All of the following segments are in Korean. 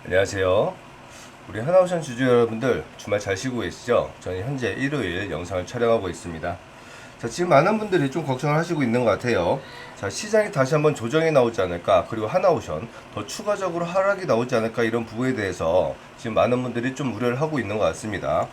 안녕하세요. 우리 하나오션 주주 여러분들 주말 잘 쉬고 계시죠? 저는 현재 일요일 영상을 촬영하고 있습니다. 자, 지금 많은 분들이 좀 걱정을 하시고 있는 것 같아요. 자, 시장이 다시 한번 조정이 나오지 않을까, 그리고 하나오션 더 추가적으로 하락이 나오지 않을까, 이런 부분에 대해서 지금 많은 분들이 좀 우려를 하고 있는 것 같습니다.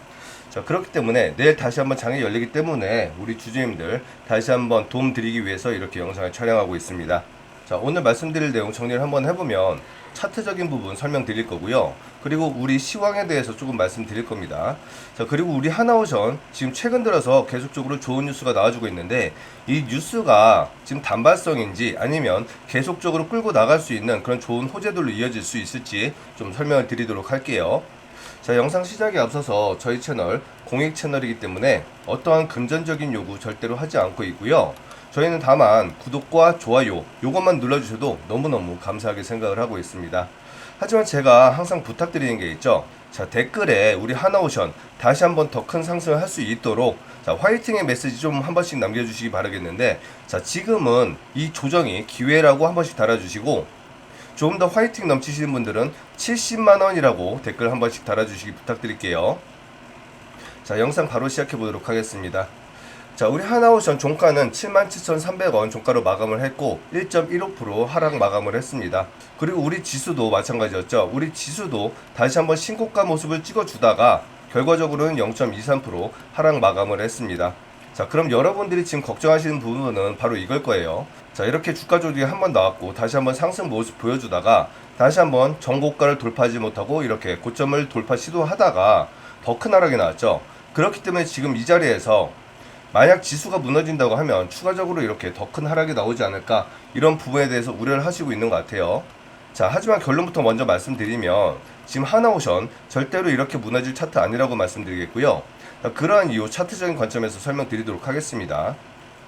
자, 그렇기 때문에 내일 다시 한번 장이 열리기 때문에 우리 주주님들 다시 한번 도움 드리기 위해서 이렇게 영상을 촬영하고 있습니다. 자, 오늘 말씀드릴 내용 정리를 한번 해보면 차트적인 부분 설명드릴 거고요. 그리고 우리 시황에 대해서 조금 말씀드릴 겁니다. 자, 그리고 우리 하나오션 지금 최근 들어서 계속적으로 좋은 뉴스가 나와주고 있는데, 이 뉴스가 지금 단발성인지 아니면 계속적으로 끌고 나갈 수 있는 그런 좋은 호재들로 이어질 수 있을지 좀 설명을 드리도록 할게요. 자, 영상 시작에 앞서서 저희 채널 공익 채널이기 때문에 어떠한 금전적인 요구 절대로 하지 않고 있고요. 저희는 다만 구독과 좋아요 요것만 눌러주셔도 너무너무 감사하게 생각을 하고 있습니다. 하지만 제가 항상 부탁드리는 게 있죠. 자, 댓글에 우리 하나오션 다시 한번 더 큰 상승을 할 수 있도록 자, 화이팅의 메시지 좀 한 번씩 남겨주시기 바라겠는데, 자, 지금은 이 조정이 기회라고 한 번씩 달아주시고, 조금 더 화이팅 넘치시는 분들은 70만원이라고 댓글 한 번씩 달아주시기 부탁드릴게요. 자, 영상 바로 시작해 보도록 하겠습니다. 자, 우리 하나오션 종가는 77,300원 종가로 마감을 했고 1.15% 하락 마감을 했습니다. 그리고 우리 지수도 마찬가지였죠. 우리 지수도 다시 한번 신고가 모습을 찍어주다가 결과적으로는 0.23% 하락 마감을 했습니다. 자, 그럼 여러분들이 지금 걱정하시는 부분은 바로 이걸 거예요. 자, 이렇게 주가 조정이 한번 나왔고 다시 한번 상승 모습 보여주다가 다시 한번 전고가를 돌파하지 못하고 이렇게 고점을 돌파 시도하다가 더 큰 하락이 나왔죠. 그렇기 때문에 지금 이 자리에서 만약 지수가 무너진다고 하면 추가적으로 이렇게 더 큰 하락이 나오지 않을까, 이런 부분에 대해서 우려를 하시고 있는 것 같아요. 자, 하지만 결론부터 먼저 말씀드리면 지금 하나오션 절대로 이렇게 무너질 차트 아니라고 말씀드리겠고요. 자, 그러한 이유 차트적인 관점에서 설명드리도록 하겠습니다.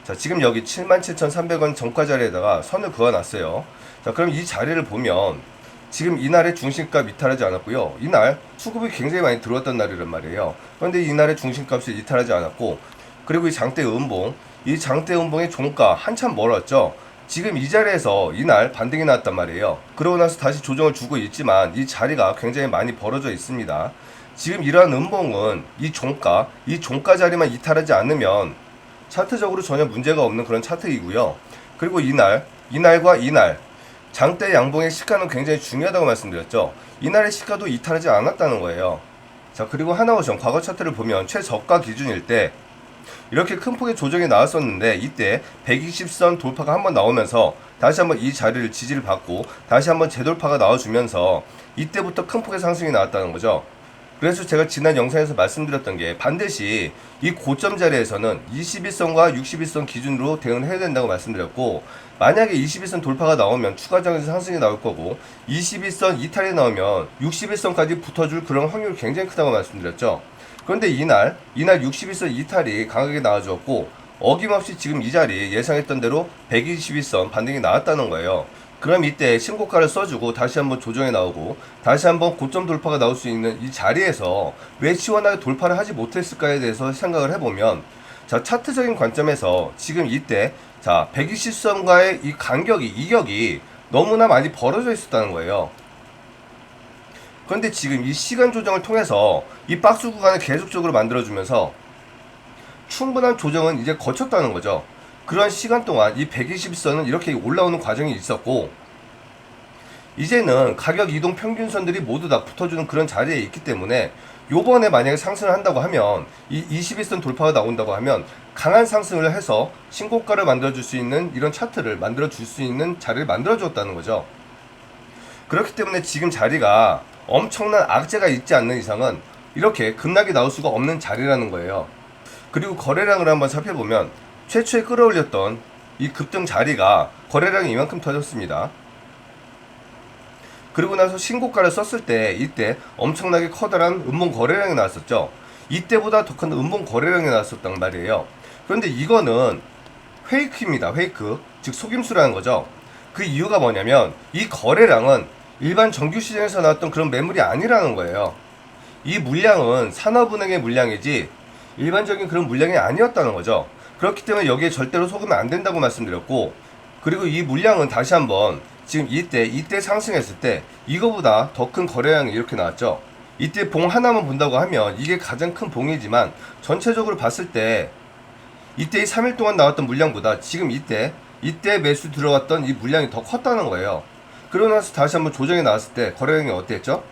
자, 지금 여기 77,300원 정가 자리에다가 선을 그어놨어요. 자, 그럼 이 자리를 보면 지금 이날의 중심값 이탈하지 않았고요. 이날 수급이 굉장히 많이 들어왔던 날이란 말이에요. 그런데 이날의 중심값이 이탈하지 않았고, 그리고 이 장대 음봉, 이 장대 음봉의 종가 한참 멀었죠. 지금 이 자리에서 이날 반등이 나왔단 말이에요. 그러고 나서 다시 조정을 주고 있지만 이 자리가 굉장히 많이 벌어져 있습니다. 지금 이러한 음봉은 이 종가 자리만 이탈하지 않으면 차트적으로 전혀 문제가 없는 그런 차트이고요. 그리고 이날과 이날 장대 양봉의 시가는 굉장히 중요하다고 말씀드렸죠. 이날의 시가도 이탈하지 않았다는 거예요. 자, 그리고 하나오션 과거 차트를 보면 최저가 기준일 때 이렇게 큰 폭의 조정이 나왔었는데, 이때 120선 돌파가 한번 나오면서 다시 한번 이 자리를 지지를 받고 다시 한번 재돌파가 나와주면서 이때부터 큰 폭의 상승이 나왔다는 거죠. 그래서 제가 지난 영상에서 말씀드렸던 게 반드시 이 고점 자리에서는 21선과 61선 기준으로 대응을 해야 된다고 말씀드렸고, 만약에 21선 돌파가 나오면 추가적인 상승이 나올 거고 21선 이탈이 나오면 61선까지 붙어줄 그런 확률이 굉장히 크다고 말씀드렸죠. 그런데 이날 61선 이탈이 강하게 나와주었고 어김없이 지금 이 자리 예상했던 대로 121선 반등이 나왔다는 거예요. 그럼 이때 신고가를 써주고 다시 한번 조정에 나오고 다시 한번 고점 돌파가 나올 수 있는 이 자리에서 왜 시원하게 돌파를 하지 못했을까에 대해서 생각을 해보면, 자, 차트적인 관점에서 지금 이때 자 120선과의 이 간격이, 이격이 너무나 많이 벌어져 있었다는 거예요. 그런데 지금 이 시간 조정을 통해서 이 박스 구간을 계속적으로 만들어주면서 충분한 조정은 이제 거쳤다는 거죠. 그러한 시간 동안 이 120선은 이렇게 올라오는 과정이 있었고, 이제는 가격 이동 평균선들이 모두 다 붙어주는 그런 자리에 있기 때문에 요번에 만약에 상승을 한다고 하면 이 21선 돌파가 나온다고 하면 강한 상승을 해서 신고가를 만들어줄 수 있는 이런 차트를 만들어줄 수 있는 자리를 만들어줬다는 거죠. 그렇기 때문에 지금 자리가 엄청난 악재가 있지 않는 이상은 이렇게 급락이 나올 수가 없는 자리라는 거예요. 그리고 거래량을 한번 살펴보면 최초에 끌어올렸던 이 급등 자리가 거래량이 이만큼 터졌습니다. 그리고 나서 신고가를 썼을 때 이때 엄청나게 커다란 음봉 거래량이 나왔었죠. 이때보다 더 큰 음봉 거래량이 나왔었단 말이에요. 그런데 이거는 페이크입니다. 페이크. 즉 속임수라는 거죠. 그 이유가 뭐냐면 이 거래량은 일반 정규시장에서 나왔던 그런 매물이 아니라는 거예요. 이 물량은 산업은행의 물량이지 일반적인 그런 물량이 아니었다는 거죠. 그렇기 때문에 여기에 절대로 속으면 안 된다고 말씀드렸고, 그리고 이 물량은 다시 한번 지금 이때 상승했을 때 이거보다 더 큰 거래량이 이렇게 나왔죠. 이때 봉 하나만 본다고 하면 이게 가장 큰 봉이지만 전체적으로 봤을 때 이때 이 3일 동안 나왔던 물량보다 지금 이때 매수 들어갔던 이 물량이 더 컸다는 거예요. 그러고 나서 다시 한번 조정이 나왔을 때 거래량이 어땠죠?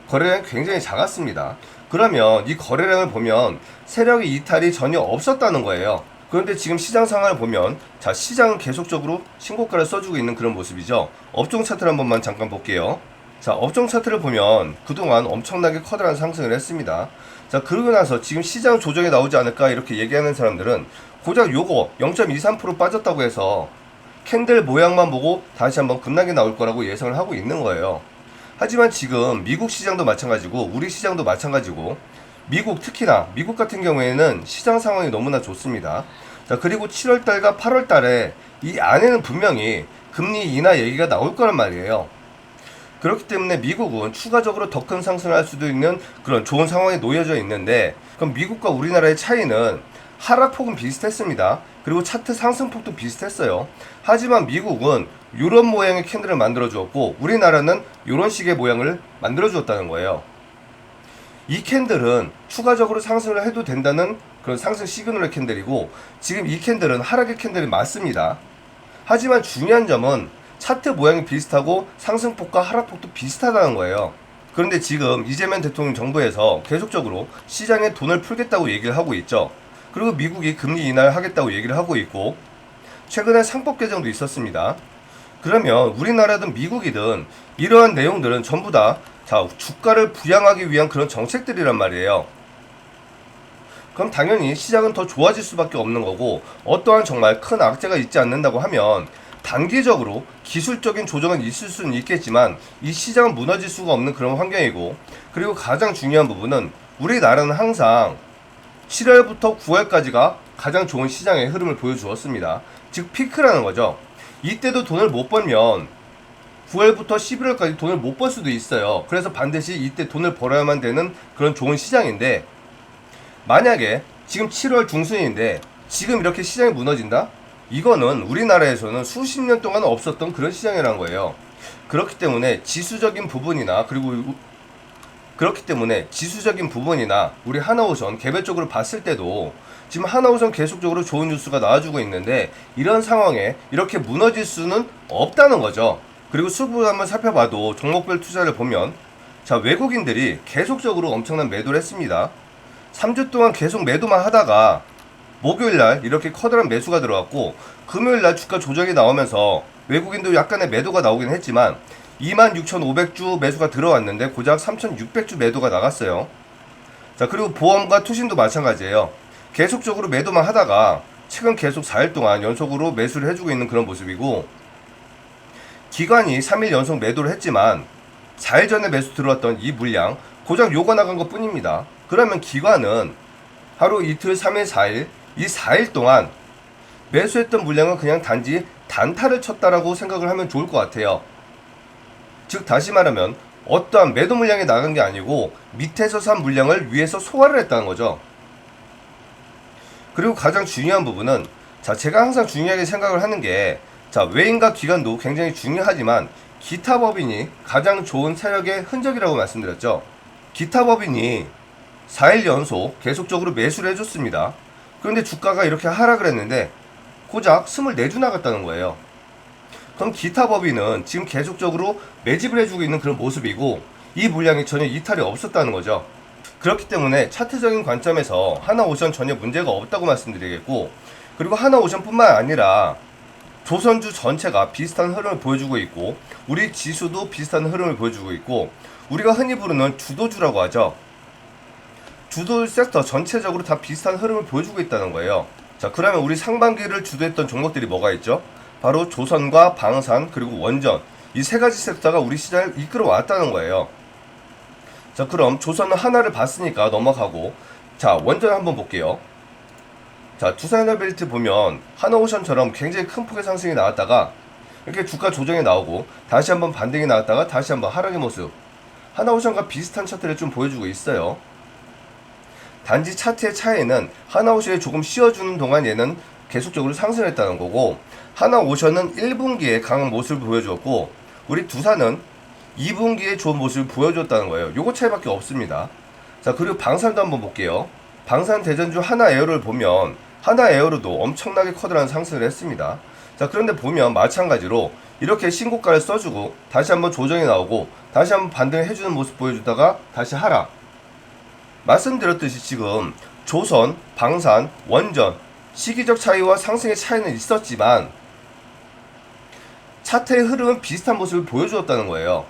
거래량이 굉장히 작았습니다. 그러면 이 거래량을 보면 세력의 이탈이 전혀 없었다는 거예요. 그런데 지금 시장 상황을 보면 자, 시장은 계속적으로 신고가를 써주고 있는 그런 모습이죠. 업종 차트를 한 번만 잠깐 볼게요. 자, 업종 차트를 보면 그동안 엄청나게 커다란 상승을 했습니다. 자, 그러고 나서 지금 시장 조정이 나오지 않을까 이렇게 얘기하는 사람들은 고작 요거 0.23% 빠졌다고 해서 캔들 모양만 보고 다시 한번 급락이 나올 거라고 예상을 하고 있는 거예요. 하지만 지금 미국 시장도 마찬가지고 우리 시장도 마찬가지고 특히나 미국 같은 경우에는 시장 상황이 너무나 좋습니다. 자, 그리고 7월달과 8월달에 이 안에는 분명히 금리 인하 얘기가 나올 거란 말이에요. 그렇기 때문에 미국은 추가적으로 더 큰 상승을 할 수도 있는 그런 좋은 상황에 놓여져 있는데, 그럼 미국과 우리나라의 차이는 하락폭은 비슷했습니다. 그리고 차트 상승폭도 비슷했어요. 하지만 미국은 이런 모양의 캔들을 만들어 주었고 우리나라는 이런 식의 모양을 만들어 주었다는 거예요. 이 캔들은 추가적으로 상승을 해도 된다는 그런 상승 시그널의 캔들이고, 지금 이 캔들은 하락의 캔들이 맞습니다. 하지만 중요한 점은 차트 모양이 비슷하고 상승폭과 하락폭도 비슷하다는 거예요. 그런데 지금 이재명 대통령 정부에서 계속적으로 시장에 돈을 풀겠다고 얘기를 하고 있죠. 그리고 미국이 금리 인하를 하겠다고 얘기를 하고 있고, 최근에 상법 개정도 있었습니다. 그러면 우리나라든 미국이든 이러한 내용들은 전부 다 주가를 부양하기 위한 그런 정책들이란 말이에요. 그럼 당연히 시장은 더 좋아질 수밖에 없는 거고, 어떠한 정말 큰 악재가 있지 않는다고 하면 단기적으로 기술적인 조정은 있을 수는 있겠지만 이 시장은 무너질 수가 없는 그런 환경이고, 그리고 가장 중요한 부분은 우리나라는 항상 7월부터 9월까지가 가장 좋은 시장의 흐름을 보여주었습니다. 즉 피크라는 거죠. 이때도 돈을 못 벌면 9월부터 11월까지 돈을 못 벌 수도 있어요. 그래서 반드시 이때 돈을 벌어야만 되는 그런 좋은 시장인데, 만약에 지금 7월 중순인데 지금 이렇게 시장이 무너진다? 이거는 우리나라에서는 수십 년 동안 없었던 그런 시장이라는 거예요. 그렇기 때문에 지수적인 부분이나 우리 하나오션 개별적으로 봤을 때도 지금 하나오션 계속적으로 좋은 뉴스가 나와주고 있는데, 이런 상황에 이렇게 무너질 수는 없다는 거죠. 그리고 수급을 한번 살펴봐도 종목별 투자를 보면 자, 외국인들이 계속적으로 엄청난 매도를 했습니다. 3주 동안 계속 매도만 하다가 목요일날 이렇게 커다란 매수가 들어왔고, 금요일날 주가 조정이 나오면서 외국인도 약간의 매도가 나오긴 했지만 26,500주 매수가 들어왔는데 고작 3,600주 매도가 나갔어요. 자, 그리고 보험과 투신도 마찬가지예요. 계속적으로 매도만 하다가 최근 계속 4일 동안 연속으로 매수를 해주고 있는 그런 모습이고, 기관이 3일 연속 매도를 했지만 4일 전에 매수 들어왔던 이 물량 고작 요거 나간 것 뿐입니다. 그러면 기관은 하루 이틀 3일 4일 이 4일 동안 매수했던 물량은 그냥 단지 단타를 쳤다라고 생각을 하면 좋을 것 같아요. 즉 다시 말하면 어떠한 매도 물량이 나간 게 아니고 밑에서 산 물량을 위에서 소화를 했다는 거죠. 그리고 가장 중요한 부분은 제가 항상 중요하게 생각을 하는 게 외인과 기관도 굉장히 중요하지만 기타 법인이 가장 좋은 세력의 흔적이라고 말씀드렸죠. 기타 법인이 4일 연속 계속적으로 매수를 해줬습니다. 그런데 주가가 이렇게 하락을 했는데 고작 24주 나갔다는 거예요. 그럼 기타 법인은 지금 계속적으로 매집을 해주고 있는 그런 모습이고, 이 물량이 전혀 이탈이 없었다는 거죠. 그렇기 때문에 차트적인 관점에서 하나오션 전혀 문제가 없다고 말씀드리겠고, 그리고 하나오션뿐만 아니라 조선주 전체가 비슷한 흐름을 보여주고 있고, 우리 지수도 비슷한 흐름을 보여주고 있고, 우리가 흔히 부르는 주도주라고 하죠. 주도 섹터 전체적으로 다 비슷한 흐름을 보여주고 있다는 거예요. 자, 그러면 우리 상반기를 주도했던 종목들이 뭐가 있죠? 바로 조선과 방산 그리고 원전, 이 세 가지 섹터가 우리 시장을 이끌어 왔다는 거예요. 자, 그럼 조선은 하나를 봤으니까 넘어가고, 자, 원전 한번 볼게요. 자, 두산에너벨트 보면 하나오션처럼 굉장히 큰 폭의 상승이 나왔다가 이렇게 주가 조정이 나오고 다시 한번 반등이 나왔다가 다시 한번 하락의 모습, 하나오션과 비슷한 차트를 좀 보여주고 있어요. 단지 차트의 차이는 하나오션이 조금 쉬어주는 동안 얘는 계속적으로 상승했다는 거고, 하나오션은 1분기에 강한 모습을 보여주었고 우리 두산은 2분기에 좋은 모습을 보여줬다는 거예요. 요거 차이밖에 없습니다. 자, 그리고 방산도 한번 볼게요. 방산 대전주 하나에어를 보면 하나에어로도 엄청나게 커다란 상승을 했습니다. 자, 그런데 보면 마찬가지로 이렇게 신고가를 써주고 다시 한번 조정이 나오고 다시 한번 반등을 해주는 모습 보여주다가 다시 하락. 말씀드렸듯이 지금 조선, 방산, 원전 시기적 차이와 상승의 차이는 있었지만 차트의 흐름은 비슷한 모습을 보여주었다는 거예요.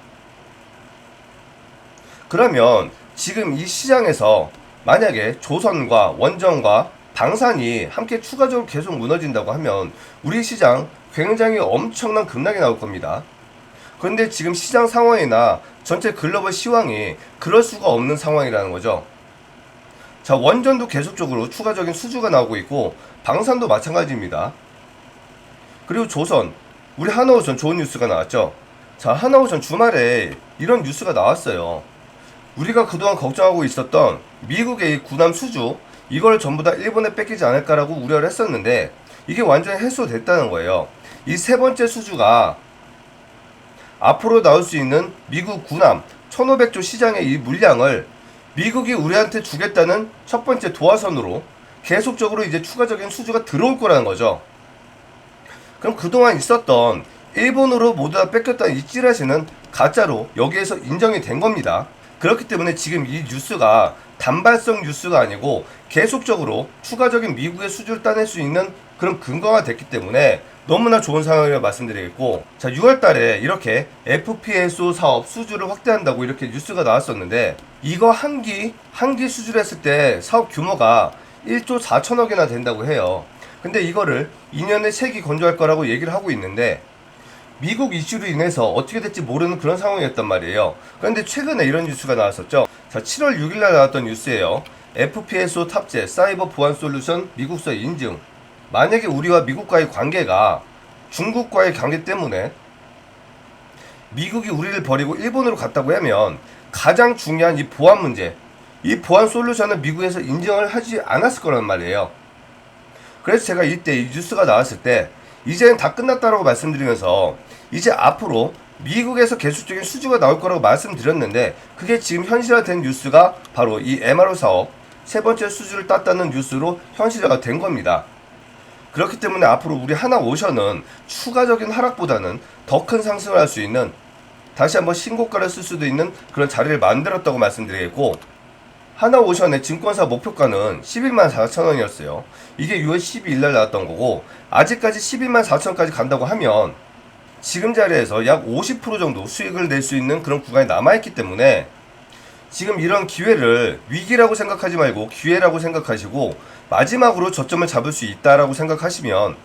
그러면 지금 이 시장에서 만약에 조선과 원전과 방산이 함께 추가적으로 계속 무너진다고 하면 우리 시장 굉장히 엄청난 급락이 나올 겁니다. 그런데 지금 시장 상황이나 전체 글로벌 시황이 그럴 수가 없는 상황이라는 거죠. 자, 원전도 계속적으로 추가적인 수주가 나오고 있고 방산도 마찬가지입니다. 그리고 조선, 우리 하나오션 좋은 뉴스가 나왔죠. 자, 하나오션 주말에 이런 뉴스가 나왔어요. 우리가 그동안 걱정하고 있었던 미국의 군함 수주, 이걸 전부 다 일본에 뺏기지 않을까라고 우려를 했었는데 이게 완전히 해소됐다는 거예요. 이 세 번째 수주가 앞으로 나올 수 있는 미국 군함 1500조 시장의 이 물량을 미국이 우리한테 주겠다는 첫 번째 도화선으로 계속적으로 이제 추가적인 수주가 들어올 거라는 거죠. 그럼 그동안 있었던 일본으로 모두 다 뺏겼다는 이 찌라시는 가짜로 여기에서 인정이 된 겁니다. 그렇기 때문에 지금 이 뉴스가 단발성 뉴스가 아니고 계속적으로 추가적인 미국의 수주를 따낼 수 있는 그런 근거가 됐기 때문에 너무나 좋은 상황이라고 말씀드리겠고, 자, 6월 달에 이렇게 FPSO 사업 수주를 확대한다고 이렇게 뉴스가 나왔었는데 이거 한 기 수주를 했을 때 사업 규모가 1조 4천억이나 된다고 해요. 근데 이거를 2년에 3기 건조할 거라고 얘기를 하고 있는데 미국 이슈로 인해서 어떻게 될지 모르는 그런 상황이었단 말이에요. 그런데 최근에 이런 뉴스가 나왔었죠. 자, 7월 6일날 나왔던 뉴스예요. FPSO 탑재 사이버 보안 솔루션 미국서 인증. 만약에 우리와 미국과의 관계가 중국과의 관계 때문에 미국이 우리를 버리고 일본으로 갔다고 하면 가장 중요한 이 보안 문제, 이 보안 솔루션을 미국에서 인정을 하지 않았을 거란 말이에요. 그래서 제가 이때 이 뉴스가 나왔을 때 이제는 다 끝났다라고 말씀드리면서 이제 앞으로 미국에서 계속적인 수주가 나올 거라고 말씀드렸는데 그게 지금 현실화된 뉴스가 바로 이 MRO 사업 세 번째 수주를 땄다는 뉴스로 현실화가 된 겁니다. 그렇기 때문에 앞으로 우리 하나오션은 추가적인 하락보다는 더 큰 상승을 할 수 있는, 다시 한번 신고가를 쓸 수도 있는 그런 자리를 만들었다고 말씀드리겠고, 하나오션의 증권사 목표가는 11만 4천 원이었어요. 이게 6월 12일 날 나왔던 거고 아직까지 11만 4천까지 간다고 하면 지금 자리에서 약 50% 정도 수익을 낼 수 있는 그런 구간이 남아있기 때문에 지금 이런 기회를 위기라고 생각하지 말고 기회라고 생각하시고 마지막으로 저점을 잡을 수 있다라고 생각하시면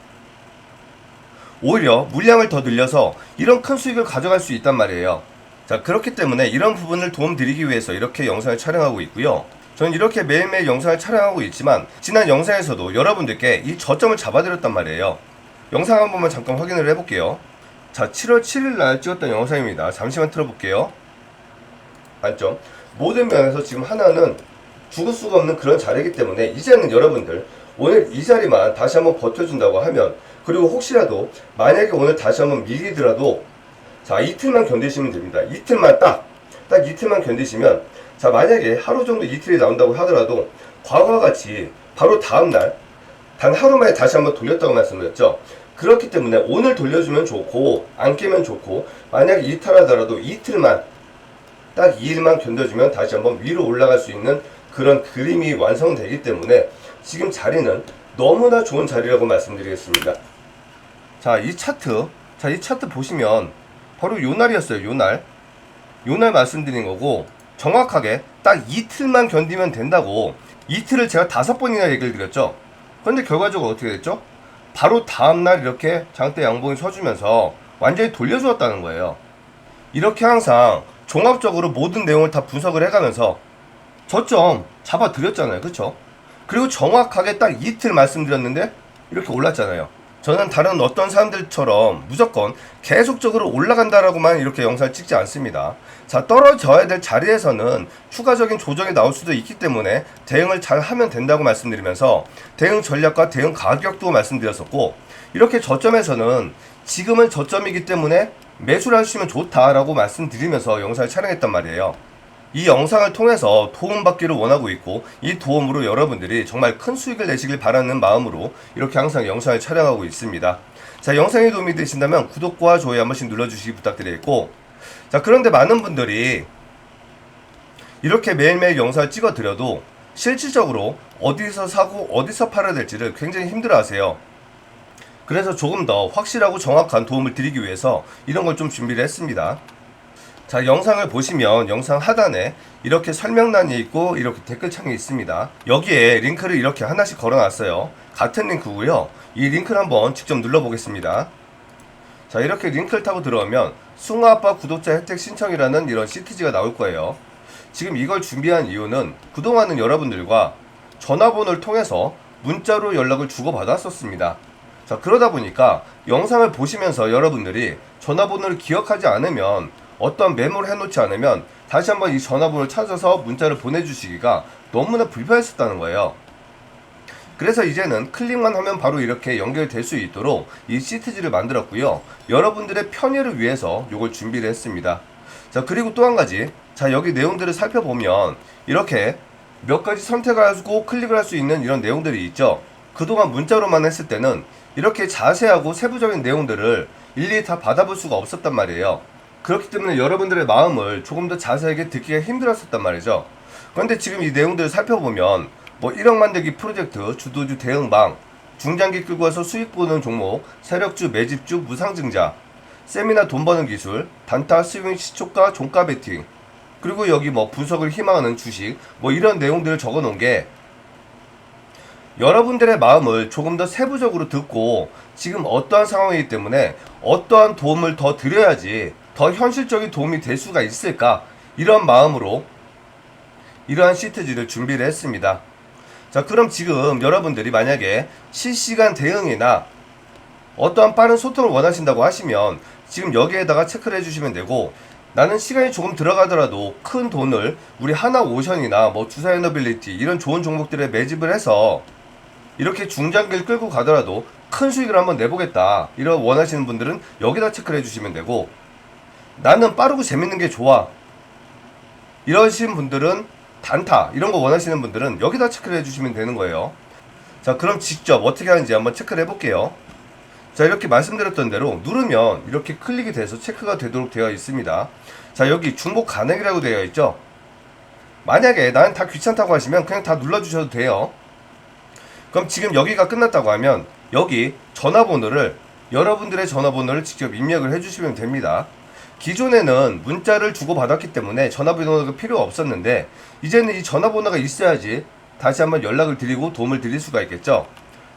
오히려 물량을 더 늘려서 이런 큰 수익을 가져갈 수 있단 말이에요. 자, 그렇기 때문에 이런 부분을 도움드리기 위해서 이렇게 영상을 촬영하고 있고요. 저는 이렇게 매일매일 영상을 촬영하고 있지만 지난 영상에서도 여러분들께 이 저점을 잡아드렸단 말이에요. 영상 한 번만 잠깐 확인을 해볼게요. 자, 7월 7일 날 찍었던 영상입니다. 잠시만 틀어볼게요. 맞죠? 모든 면에서 지금 하나는 죽을 수가 없는 그런 자리이기 때문에 이제는 여러분들 오늘 이 자리만 다시 한번 버텨준다고 하면, 그리고 혹시라도 만약에 오늘 다시 한번 밀리더라도 자, 이틀만 견디시면 됩니다. 이틀만 딱 이틀만 견디시면, 자, 만약에 하루 정도 이틀이 나온다고 하더라도 과거와 같이 바로 다음날 단 하루 만에 다시 한번 돌렸다고 말씀드렸죠. 그렇기 때문에 오늘 돌려주면 좋고 안 깨면 좋고, 만약에 이탈하더라도 이틀만 딱 2일만 견뎌주면 다시 한번 위로 올라갈 수 있는 그런 그림이 완성되기 때문에 지금 자리는 너무나 좋은 자리라고 말씀드리겠습니다. 자, 이 차트 보시면 바로 요 날이었어요. 요 날 말씀드린 거고, 정확하게 딱 이틀만 견디면 된다고 이틀을 제가 5번이나 얘기를 드렸죠. 그런데 결과적으로 어떻게 됐죠? 바로 다음날 이렇게 장대 양봉이 서주면서 완전히 돌려주었다는 거예요. 이렇게 항상 종합적으로 모든 내용을 다 분석을 해가면서 저점 잡아드렸잖아요. 그쵸? 그리고 정확하게 딱 이틀 말씀드렸는데 이렇게 올랐잖아요. 저는 다른 어떤 사람들처럼 무조건 계속적으로 올라간다라고만 이렇게 영상을 찍지 않습니다. 자, 떨어져야 될 자리에서는 추가적인 조정이 나올 수도 있기 때문에 대응을 잘 하면 된다고 말씀드리면서 대응 전략과 대응 가격도 말씀드렸었고, 이렇게 저점에서는 지금은 저점이기 때문에 매수를 하시면 좋다라고 말씀드리면서 영상을 촬영했단 말이에요. 이 영상을 통해서 도움받기를 원하고 있고, 이 도움으로 여러분들이 정말 큰 수익을 내시길 바라는 마음으로 이렇게 항상 영상을 촬영하고 있습니다. 자, 영상이 도움이 되신다면 구독과 좋아요 한 번씩 눌러주시기 부탁드리겠고, 자, 그런데 많은 분들이 이렇게 매일매일 영상을 찍어드려도 실질적으로 어디서 사고 어디서 팔아야 될지를 굉장히 힘들어 하세요. 그래서 조금 더 확실하고 정확한 도움을 드리기 위해서 이런 걸 좀 준비를 했습니다. 자, 영상을 보시면 영상 하단에 이렇게 설명란이 있고 이렇게 댓글창이 있습니다. 여기에 링크를 이렇게 하나씩 걸어놨어요. 같은 링크고요. 이 링크를 한번 직접 눌러보겠습니다. 자, 이렇게 링크를 타고 들어오면 숭아아빠 구독자 혜택 신청이라는 이런 CTG가 나올 거예요. 지금 이걸 준비한 이유는 그동안은 여러분들과 전화번호를 통해서 문자로 연락을 주고받았었습니다. 자, 그러다 보니까 영상을 보시면서 여러분들이 전화번호를 기억하지 않으면, 어떤 메모를 해놓지 않으면 다시 한번 이 전화번호를 찾아서 문자를 보내주시기가 너무나 불편했었다는 거예요. 그래서 이제는 클릭만 하면 바로 이렇게 연결될 수 있도록 이 CTG를 만들었고요. 여러분들의 편의를 위해서 이걸 준비를 했습니다. 자, 그리고 또 한 가지, 자, 여기 내용들을 살펴보면 이렇게 몇 가지 선택을 하고 클릭을 할 수 있는 이런 내용들이 있죠. 그동안 문자로만 했을 때는 이렇게 자세하고 세부적인 내용들을 일일이 다 받아볼 수가 없었단 말이에요. 그렇기 때문에 여러분들의 마음을 조금 더 자세하게 듣기가 힘들었었단 말이죠. 그런데 지금 이 내용들을 살펴보면 뭐 1억 만들기 프로젝트, 주도주 대응방, 중장기 끌고 와서 수익 보는 종목, 세력주, 매집주, 무상증자, 세미나 돈 버는 기술, 단타, 스윙, 시초가, 종가 베팅, 그리고 여기 뭐 분석을 희망하는 주식, 뭐 이런 내용들을 적어 놓은 게 여러분들의 마음을 조금 더 세부적으로 듣고 지금 어떠한 상황이기 때문에 어떠한 도움을 더 드려야지 더 현실적인 도움이 될 수가 있을까, 이런 마음으로 이러한 CTG를 준비를 했습니다. 자, 그럼 지금 여러분들이 만약에 실시간 대응이나 어떠한 빠른 소통을 원하신다고 하시면 지금 여기에다가 체크를 해주시면 되고, 나는 시간이 조금 들어가더라도 큰 돈을 우리 하나오션이나 뭐 주사에너빌리티 이런 좋은 종목들에 매집을 해서 이렇게 중장기를 끌고 가더라도 큰 수익을 한번 내보겠다, 이런 원하시는 분들은 여기다 체크를 해주시면 되고, 나는 빠르고 재밌는 게 좋아 이러신 분들은 단타 이런 거 원하시는 분들은 여기다 체크를 해주시면 되는 거예요. 자, 그럼 직접 어떻게 하는지 한번 체크를 해볼게요. 자, 이렇게 말씀드렸던 대로 누르면 이렇게 클릭이 돼서 체크가 되도록 되어 있습니다. 자, 여기 중복 가능이라고 되어 있죠. 만약에 나는 다 귀찮다고 하시면 그냥 다 눌러주셔도 돼요. 그럼 지금 여기가 끝났다고 하면 여기 전화번호를, 여러분들의 전화번호를 직접 입력을 해주시면 됩니다. 기존에는 문자를 주고받았기 때문에 전화번호가 필요 없었는데 이제는 이 전화번호가 있어야지 다시 한번 연락을 드리고 도움을 드릴 수가 있겠죠.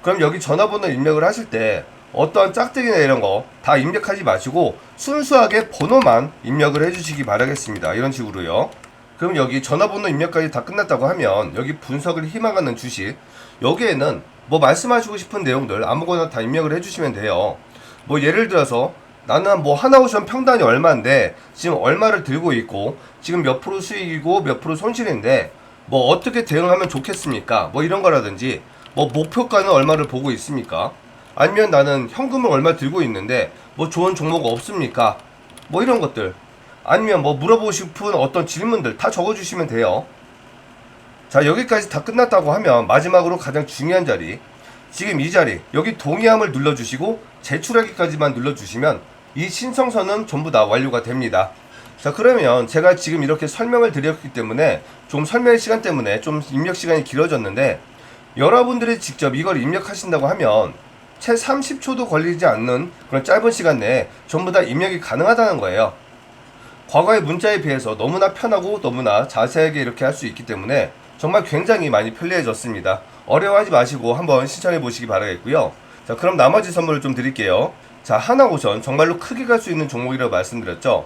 그럼 여기 전화번호 입력을 하실 때 어떠한 짝대기나 이런 거 다 입력하지 마시고 순수하게 번호만 입력을 해주시기 바라겠습니다. 이런 식으로요. 그럼 여기 전화번호 입력까지 다 끝났다고 하면 여기 분석을 희망하는 주식, 여기에는 뭐 말씀하시고 싶은 내용들 아무거나 다 입력을 해주시면 돼요. 뭐 예를 들어서 나는 뭐 하나오션 평단이 얼마인데 지금 얼마를 들고 있고 지금 몇 프로 수익이고 몇 프로 손실인데 뭐 어떻게 대응하면 좋겠습니까? 뭐 이런 거라든지, 뭐 목표가는 얼마를 보고 있습니까? 아니면 나는 현금을 얼마 들고 있는데 뭐 좋은 종목 없습니까? 뭐 이런 것들, 아니면 뭐 물어보고 싶은 어떤 질문들 다 적어주시면 돼요. 자, 여기까지 다 끝났다고 하면 마지막으로 가장 중요한 자리, 지금 이 자리 여기 동의함을 눌러주시고 제출하기까지만 눌러주시면 이 신청서는 전부 다 완료가 됩니다. 자, 그러면 제가 지금 이렇게 설명을 드렸기 때문에 좀 설명 시간 때문에 좀 입력 시간이 길어졌는데, 여러분들이 직접 이걸 입력하신다고 하면 채 30초도 걸리지 않는 그런 짧은 시간 내에 전부 다 입력이 가능하다는 거예요. 과거의 문자에 비해서 너무나 편하고 너무나 자세하게 이렇게 할 수 있기 때문에 정말 굉장히 많이 편리해졌습니다. 어려워하지 마시고 한번 신청해 보시기 바라겠고요. 자, 그럼 나머지 선물을 좀 드릴게요. 자, 하나오션 정말로 크게 갈 수 있는 종목이라고 말씀드렸죠.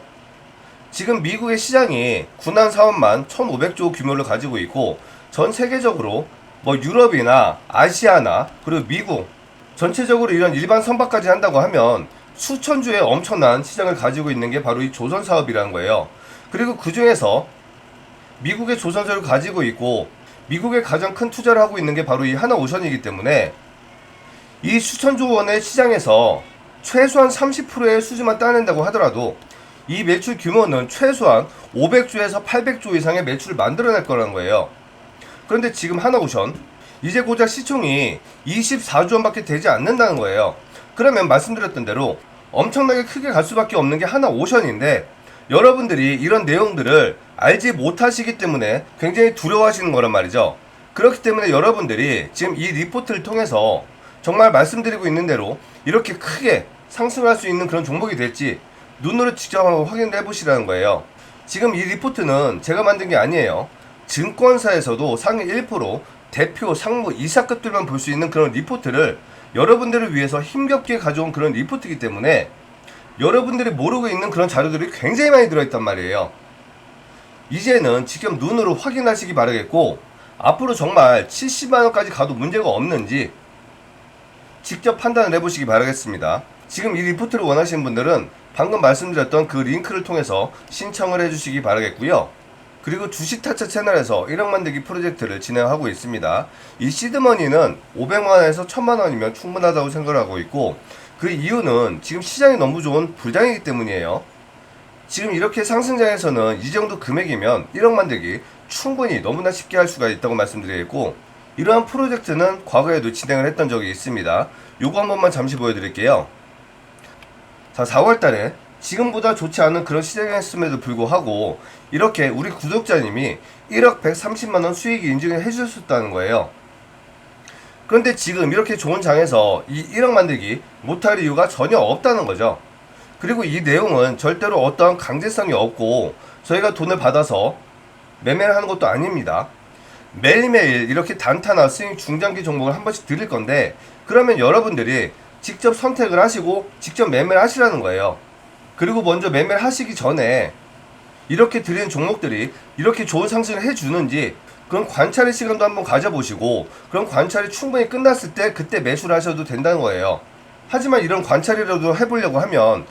지금 미국의 시장이 군한 사업만 1,500조 규모를 가지고 있고 전 세계적으로 뭐 유럽이나 아시아나 그리고 미국 전체적으로 이런 일반 선박까지 한다고 하면 수천 주의 엄청난 시장을 가지고 있는 게 바로 이 조선 사업이라는 거예요. 그리고 그 중에서 미국의 조선소를 가지고 있고 미국에 가장 큰 투자를 하고 있는 게 바로 이 하나오션이기 때문에 이 수천조 원의 시장에서 최소한 30%의 수지만 따낸다고 하더라도 이 매출 규모는 최소한 500조에서 800조 이상의 매출을 만들어낼 거라는 거예요. 그런데 지금 하나오션 이제 고작 시총이 24조 원밖에 되지 않는다는 거예요. 그러면 말씀드렸던 대로 엄청나게 크게 갈 수밖에 없는 게 하나오션인데, 여러분들이 이런 내용들을 알지 못하시기 때문에 굉장히 두려워하시는 거란 말이죠. 그렇기 때문에 여러분들이 지금 이 리포트를 통해서 정말 말씀드리고 있는 대로 이렇게 크게 상승할 수 있는 그런 종목이 될지 눈으로 직접 한번 확인을 해보시라는 거예요. 지금 이 리포트는 제가 만든 게 아니에요. 증권사에서도 상위 1%, 대표, 상무, 이사급들만 볼 수 있는 그런 리포트를 여러분들을 위해서 힘겹게 가져온 그런 리포트이기 때문에 여러분들이 모르고 있는 그런 자료들이 굉장히 많이 들어있단 말이에요. 이제는 직접 눈으로 확인하시기 바라겠고, 앞으로 정말 70만원까지 가도 문제가 없는지 직접 판단을 해보시기 바라겠습니다. 지금 이 리포트를 원하시는 분들은 방금 말씀드렸던 그 링크를 통해서 신청을 해주시기 바라겠고요. 그리고 주식타짜 채널에서 1억 만들기 프로젝트를 진행하고 있습니다. 이 시드머니는 500만원에서 1000만원이면 충분하다고 생각을 하고 있고, 그 이유는 지금 시장이 너무 좋은 불장이기 때문이에요. 지금 이렇게 상승장에서는 이 정도 금액이면 1억 만들기 충분히 너무나 쉽게 할 수가 있다고 말씀드리겠고, 이러한 프로젝트는 과거에도 진행을 했던 적이 있습니다. 요거 한 번만 잠시 보여드릴게요. 자, 4월달에 지금보다 좋지 않은 그런 시장이었음에도 불구하고 이렇게 우리 구독자님이 1억 130만원 수익이 인증을 해주셨다는 거예요. 그런데 지금 이렇게 좋은 장에서 이 1억 만들기 못할 이유가 전혀 없다는 거죠. 그리고 이 내용은 절대로 어떠한 강제성이 없고 저희가 돈을 받아서 매매를 하는 것도 아닙니다. 매일매일 이렇게 단타나 스윙 중장기 종목을 한 번씩 드릴 건데, 그러면 여러분들이 직접 선택을 하시고 직접 매매를 하시라는 거예요. 그리고 먼저 매매를 하시기 전에 이렇게 드리는 종목들이 이렇게 좋은 상승을 해주는지 그런 관찰의 시간도 한번 가져보시고, 그런 관찰이 충분히 끝났을 때 그때 매수를 하셔도 된다는 거예요. 하지만 이런 관찰이라도 해보려고 하면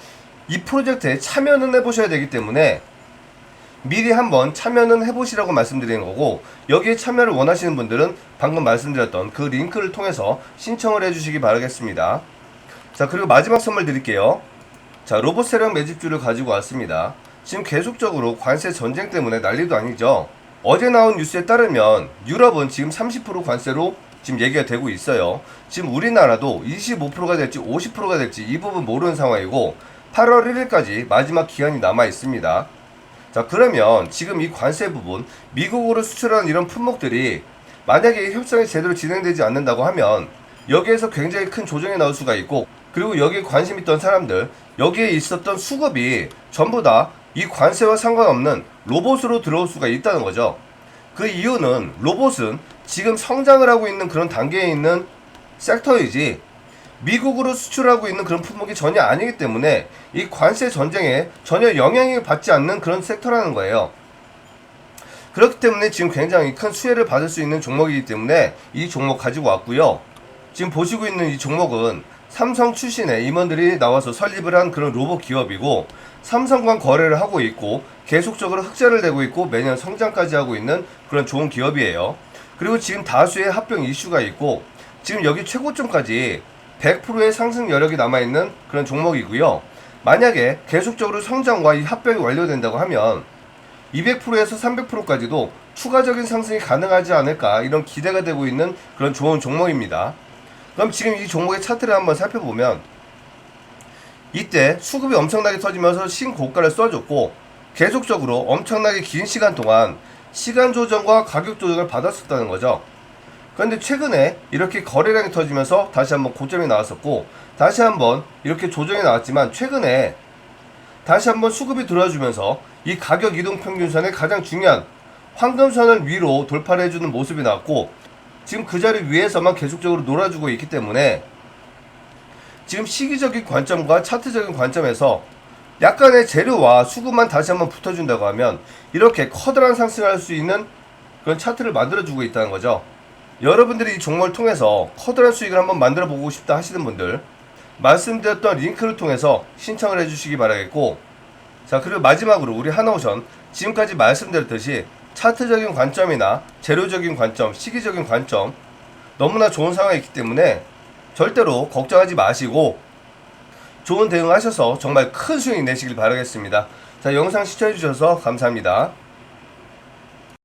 이 프로젝트에 참여는 해보셔야 되기 때문에 미리 한번 참여는 해보시라고 말씀드리는 거고, 여기에 참여를 원하시는 분들은 방금 말씀드렸던 그 링크를 통해서 신청을 해주시기 바라겠습니다. 자, 그리고 마지막 선물 드릴게요. 자, 로봇 세력 매집주를 가지고 왔습니다. 지금 계속적으로 관세 전쟁 때문에 난리도 아니죠. 어제 나온 뉴스에 따르면 유럽은 지금 30% 관세로 지금 얘기가 되고 있어요. 지금 우리나라도 25%가 될지 50%가 될지 이 부분 모르는 상황이고, 8월 1일까지 마지막 기한이 남아 있습니다. 자, 그러면 지금 이 관세 부분, 미국으로 수출하는 이런 품목들이 만약에 협상이 제대로 진행되지 않는다고 하면 여기에서 굉장히 큰 조정이 나올 수가 있고, 그리고 여기에 관심 있던 사람들, 여기에 있었던 수급이 전부 다 이 관세와 상관없는 로봇으로 들어올 수가 있다는 거죠. 그 이유는 로봇은 지금 성장을 하고 있는 그런 단계에 있는 섹터이지 미국으로 수출하고 있는 그런 품목이 전혀 아니기 때문에 이 관세 전쟁에 전혀 영향을 받지 않는 그런 섹터라는 거예요. 그렇기 때문에 지금 굉장히 큰 수혜를 받을 수 있는 종목이기 때문에 이 종목 가지고 왔고요. 지금 보시고 있는 이 종목은 삼성 출신의 임원들이 나와서 설립을 한 그런 로봇 기업이고, 삼성과 거래를 하고 있고 계속적으로 흑자를 내고 있고 매년 성장까지 하고 있는 그런 좋은 기업이에요. 그리고 지금 다수의 합병 이슈가 있고 지금 여기 최고점까지 100%의 상승 여력이 남아있는 그런 종목이고요. 만약에 계속적으로 성장과 이 합병이 완료된다고 하면 200%에서 300%까지도 추가적인 상승이 가능하지 않을까, 이런 기대가 되고 있는 그런 좋은 종목입니다. 그럼 지금 이 종목의 차트를 한번 살펴보면 이때 수급이 엄청나게 터지면서 신고가를 써줬고 계속적으로 엄청나게 긴 시간 동안 시간 조정과 가격 조정을 받았었다는 거죠. 그런데 최근에 이렇게 거래량이 터지면서 다시 한번 고점이 나왔었고, 다시 한번 이렇게 조정이 나왔지만 최근에 다시 한번 수급이 들어와주면서 이 가격 이동 평균선의 가장 중요한 황금선을 위로 돌파를 해주는 모습이 나왔고, 지금 그 자리 위에서만 계속적으로 놀아주고 있기 때문에 지금 시기적인 관점과 차트적인 관점에서 약간의 재료와 수급만 다시 한번 붙어준다고 하면 이렇게 커다란 상승을 할 수 있는 그런 차트를 만들어주고 있다는 거죠. 여러분들이 이 종목을 통해서 커다란 수익을 한번 만들어 보고 싶다 하시는 분들, 말씀드렸던 링크를 통해서 신청을 해주시기 바라겠고, 자, 그리고 마지막으로 우리 하나오션 지금까지 말씀드렸듯이 차트적인 관점이나 재료적인 관점, 시기적인 관점 너무나 좋은 상황이 있기 때문에 절대로 걱정하지 마시고 좋은 대응하셔서 정말 큰 수익 내시길 바라겠습니다. 자, 영상 시청해주셔서 감사합니다.